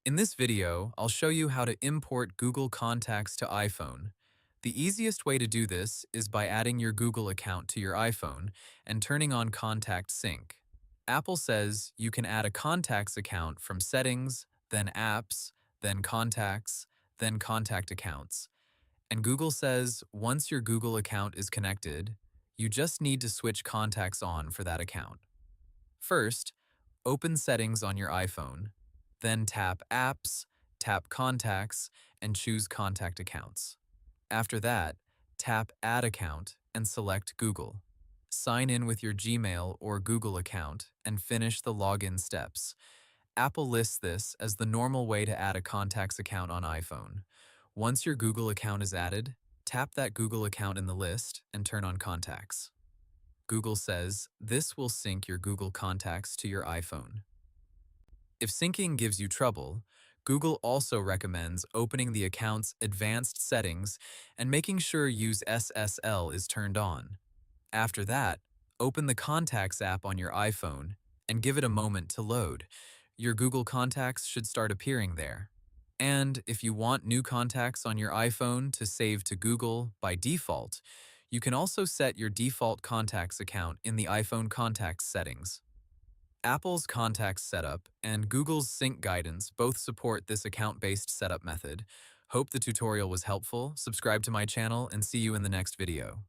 In this video, I'll show you how to import Google Contacts to iPhone. The easiest way to do this is by adding your Google account to your iPhone and turning on Contact Sync. Apple says you can add a Contacts account from Settings, then Apps, then Contacts, then Contact Accounts. And Google says once your Google account is connected, you just need to switch contacts on for that account. First, open Settings on your iPhone, then tap Apps, tap Contacts, and choose Contact Accounts. After that, tap Add Account and select Google. Sign in with your Gmail or Google account and finish the login steps. Apple lists this as the normal way to add a Contacts account on iPhone. Once your Google account is added, tap that Google account in the list and turn on Contacts. Google says this will sync your Google Contacts to your iPhone. If syncing gives you trouble, Google also recommends opening the account's advanced settings and making sure Use SSL is turned on. After that, open the Contacts app on your iPhone and give it a moment to load. Your Google Contacts should start appearing there. And if you want new contacts on your iPhone to save to Google by default, you can also set your default contacts account in the iPhone contacts settings. Apple's contacts setup and Google's sync guidance both support this account-based setup method. Hope the tutorial was helpful. Subscribe to my channel and see you in the next video.